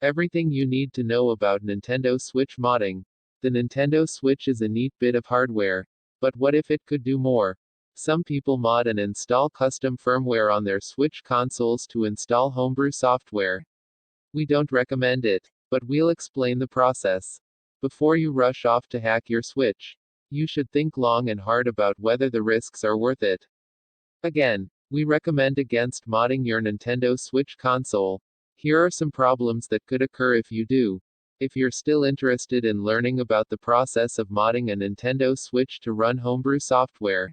Everything you need to know about Nintendo Switch modding. The Nintendo Switch is a neat bit of hardware. But what if it could do more? Some people mod and install custom firmware on their Switch consoles to install homebrew software. We don't recommend it, but we'll explain the process. Before you rush off to hack your Switch, you should think long and hard about whether the risks are worth it. Again, we recommend against modding your Nintendo Switch console. Here are some problems that could occur if you do. If you're still interested in learning about the process of modding a Nintendo Switch to run homebrew software,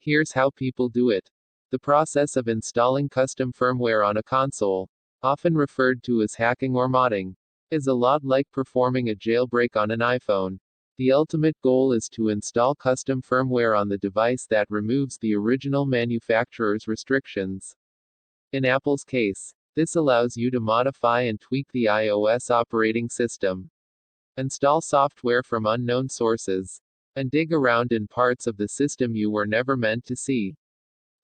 here's how people do it. The process of installing custom firmware on a console, often referred to as hacking or modding, is a lot like performing a jailbreak on an iPhone. The ultimate goal is to install custom firmware on the device that removes the original manufacturer's restrictions. In Apple's case, this allows you to modify and tweak the iOS operating system, install software from unknown sources, and dig around in parts of the system you were never meant to see.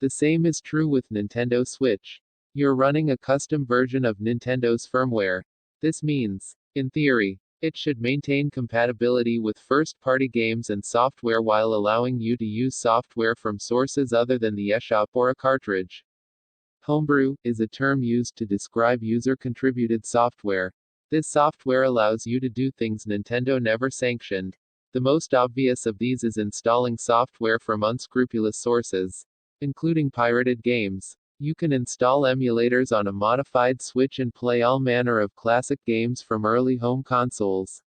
The same is true with Nintendo Switch. You're running a custom version of Nintendo's firmware. This means, in theory, it should maintain compatibility with first-party games and software while allowing you to use software from sources other than the eShop or a cartridge. Homebrew is a term used to describe user-contributed software. This software allows you to do things Nintendo never sanctioned. The most obvious of these is installing software from unscrupulous sources, including pirated games. You can install emulators on a modified Switch and play all manner of classic games from early home consoles,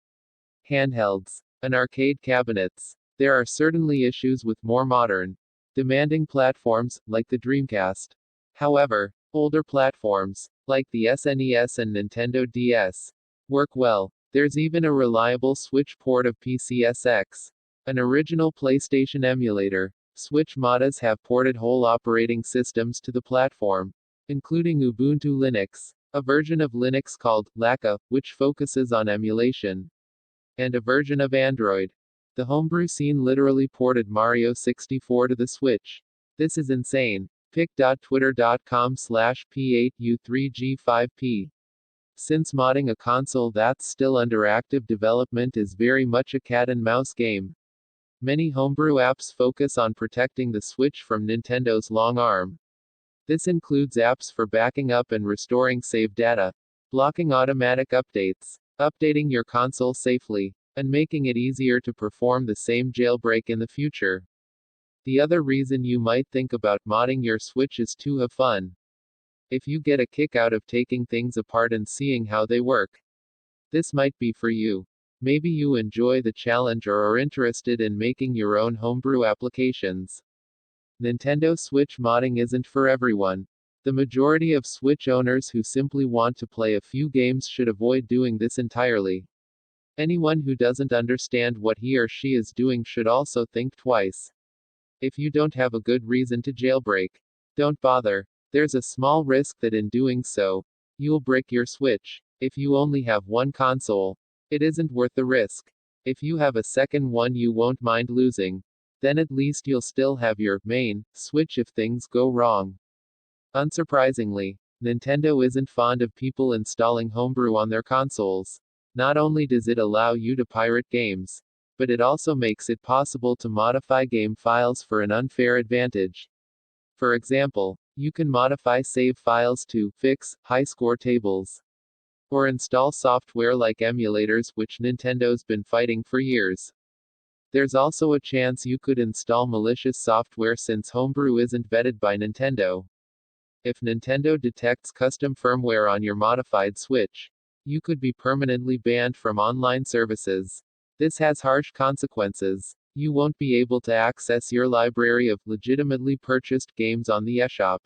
handhelds, and arcade cabinets. There are certainly issues with more modern, demanding platforms, like the Dreamcast. However, older platforms, like the SNES and Nintendo DS, work well. There's even a reliable Switch port of PCSX, an original PlayStation emulator. Switch modders have ported whole operating systems to the platform, including Ubuntu Linux, a version of Linux called Laka, which focuses on emulation, and a version of Android. The homebrew scene literally ported Mario 64 to the Switch. This is insane. pic.twitter.com/p8u3g5p. Since modding a console that's still under active development is very much a cat and mouse game, many homebrew apps focus on protecting the Switch from Nintendo's long arm. This includes apps for backing up and restoring save data, blocking automatic updates, updating your console safely, and making it easier to perform the same jailbreak in the future. The other reason you might think about modding your Switch is to have fun. If you get a kick out of taking things apart and seeing how they work, this might be for you. Maybe you enjoy the challenge or are interested in making your own homebrew applications. Nintendo Switch modding isn't for everyone. The majority of Switch owners who simply want to play a few games should avoid doing this entirely. Anyone who doesn't understand what he or she is doing should also think twice. If you don't have a good reason to jailbreak, don't bother. There's a small risk that in doing so, you'll break your Switch. If you only have one console, it isn't worth the risk. If you have a second one you won't mind losing, then at least you'll still have your main Switch if things go wrong. Unsurprisingly, Nintendo isn't fond of people installing homebrew on their consoles. Not only does it allow you to pirate games, but it also makes it possible to modify game files for an unfair advantage. For example, you can modify save files to fix high score tables, or install software like emulators, which Nintendo's been fighting for years. There's also a chance you could install malicious software since homebrew isn't vetted by Nintendo. If Nintendo detects custom firmware on your modified Switch, you could be permanently banned from online services. This has harsh consequences. You won't be able to access your library of legitimately purchased games on the eShop.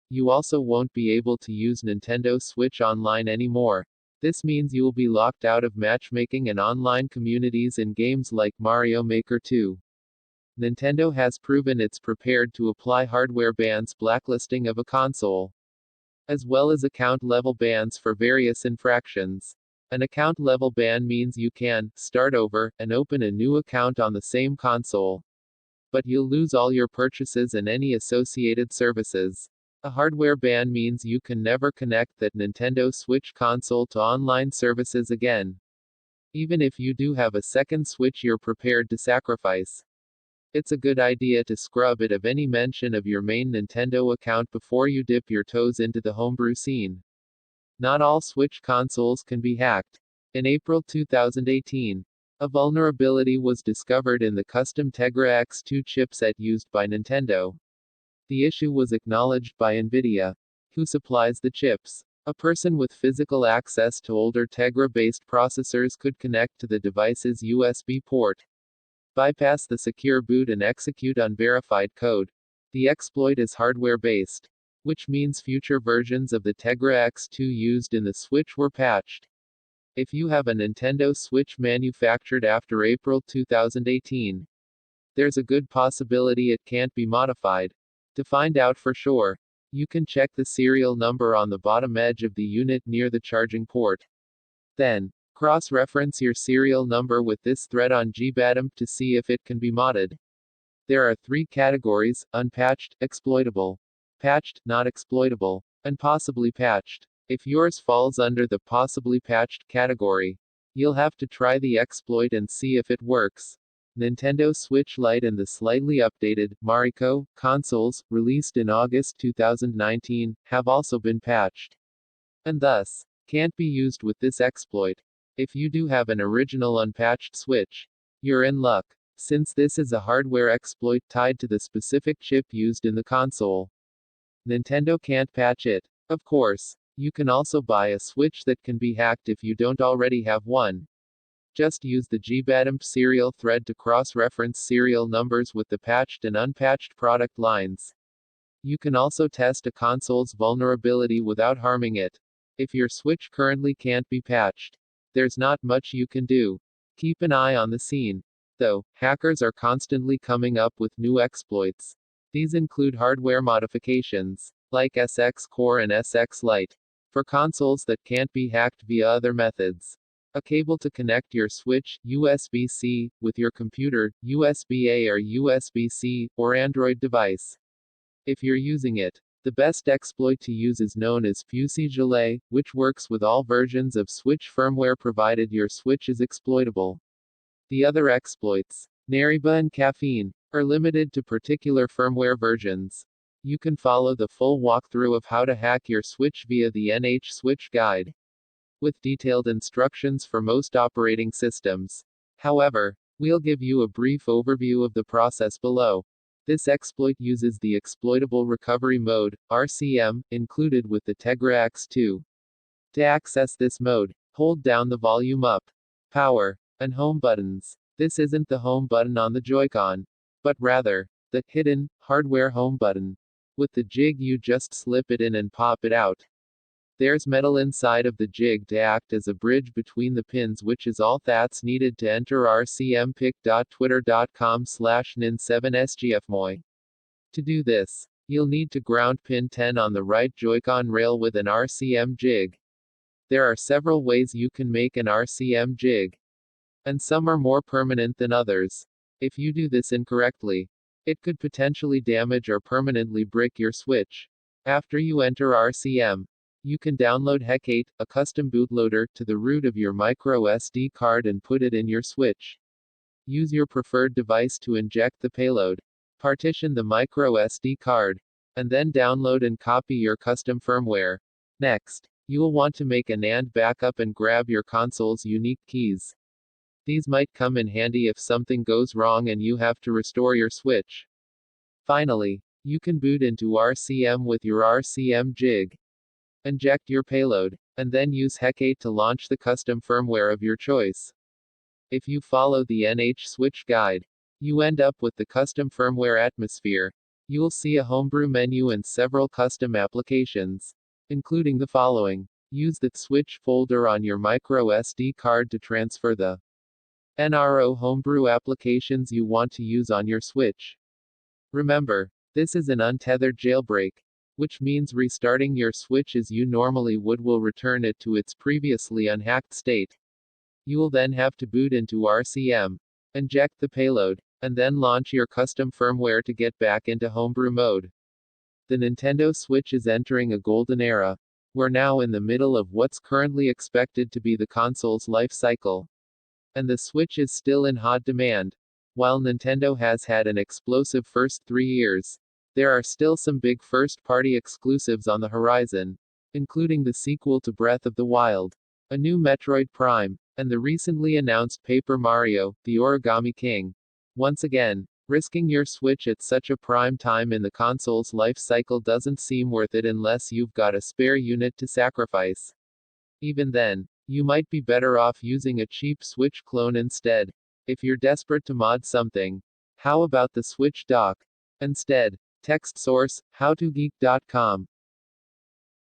You also won't be able to use Nintendo Switch Online anymore. This means you'll be locked out of matchmaking and online communities in games like Mario Maker 2. Nintendo has proven it's prepared to apply hardware bans, blacklisting of a console, as well as account-level bans for various infractions. An account-level ban means you can start over and open a new account on the same console, but you'll lose all your purchases and any associated services. A hardware ban means you can never connect that Nintendo Switch console to online services again. Even if you do have a second Switch you're prepared to sacrifice. It's a good idea to scrub it of any mention of your main Nintendo account before you dip your toes into the homebrew scene. Not all Switch consoles can be hacked. In April 2018, a vulnerability was discovered in the custom Tegra X2 chipset used by Nintendo. The issue was acknowledged by Nvidia, who supplies the chips. A person with physical access to older Tegra-based processors could connect to the device's USB port, bypass the secure boot and execute unverified code. The exploit is hardware-based, which means future versions of the Tegra X2 used in the Switch were patched. If you have a Nintendo Switch manufactured after April 2018, there's a good possibility it can't be modified. To find out for sure, you can check the serial number on the bottom edge of the unit near the charging port. Then, cross-reference your serial number with this thread on GBADM to see if it can be modded. There are 3 categories: unpatched, exploitable, patched, not exploitable, and possibly patched. If yours falls under the possibly patched category, you'll have to try the exploit and see if it works. Nintendo Switch Lite and the slightly updated Mariko consoles, released in August 2019, have also been patched, and thus can't be used with this exploit. If you do have an original unpatched Switch, you're in luck, since this is a hardware exploit tied to the specific chip used in the console. Nintendo can't patch it. Of course, you can also buy a Switch that can be hacked if you don't already have one. Just use the GBADM serial thread to cross-reference serial numbers with the patched and unpatched product lines. You can also test a console's vulnerability without harming it. If your Switch currently can't be patched, there's not much you can do. Keep an eye on the scene. Though, hackers are constantly coming up with new exploits. These include hardware modifications, like SX Core and SX Lite, for consoles that can't be hacked via other methods. A cable to connect your Switch, USB-C, with your computer, USB-A or USB-C, or Android device. If you're using it, the best exploit to use is known as Fusée, which works with all versions of Switch firmware provided your Switch is exploitable. The other exploits, Nariba and Caffeine, are limited to particular firmware versions. You can follow the full walkthrough of how to hack your Switch via the NH Switch Guide, with detailed instructions for most operating systems. However, we'll give you a brief overview of the process below. This exploit uses the Exploitable Recovery Mode, RCM, included with the Tegra X2. To access this mode, hold down the volume up, power, and home buttons. This isn't the home button on the Joy-Con, but rather, the hidden hardware home button. With the jig you just slip it in and pop it out. There's metal inside of the jig to act as a bridge between the pins, which is all that's needed to enter rcmpic.twitter.com/nin7sgfmoy. To do this, you'll need to ground pin 10 on the right Joy-Con rail with an RCM jig. There are several ways you can make an RCM jig, and some are more permanent than others. If you do this incorrectly, it could potentially damage or permanently brick your Switch. After you enter RCM, you can download HEC8, a custom bootloader, to the root of your micro SD card and put it in your Switch. Use your preferred device to inject the payload. Partition the micro SD card, and then download and copy your custom firmware. Next, you will want to make a NAND backup and grab your console's unique keys. These might come in handy if something goes wrong and you have to restore your Switch. Finally, you can boot into RCM with your RCM jig. Inject your payload, and then use HEC8 to launch the custom firmware of your choice. If you follow the NH Switch guide, you end up with the custom firmware atmosphere. You'll see a homebrew menu and several custom applications, including the following. Use the Switch folder on your micro SD card to transfer the NRO homebrew applications you want to use on your Switch. Remember, this is an untethered jailbreak, which means restarting your Switch as you normally would will return it to its previously unhacked state. You will then have to boot into RCM, inject the payload, and then launch your custom firmware to get back into homebrew mode. The Nintendo Switch is entering a golden era. We're now in the middle of what's currently expected to be the console's life cycle. And the Switch is still in hot demand. While Nintendo has had an explosive first 3 years, there are still some big first-party exclusives on the horizon, including the sequel to Breath of the Wild, a new Metroid Prime, and the recently announced Paper Mario, The Origami King. Once again, risking your Switch at such a prime time in the console's life cycle doesn't seem worth it unless you've got a spare unit to sacrifice. Even then, you might be better off using a cheap Switch clone instead. If you're desperate to mod something, how about the Switch dock? Instead, text source, howtogeek.com.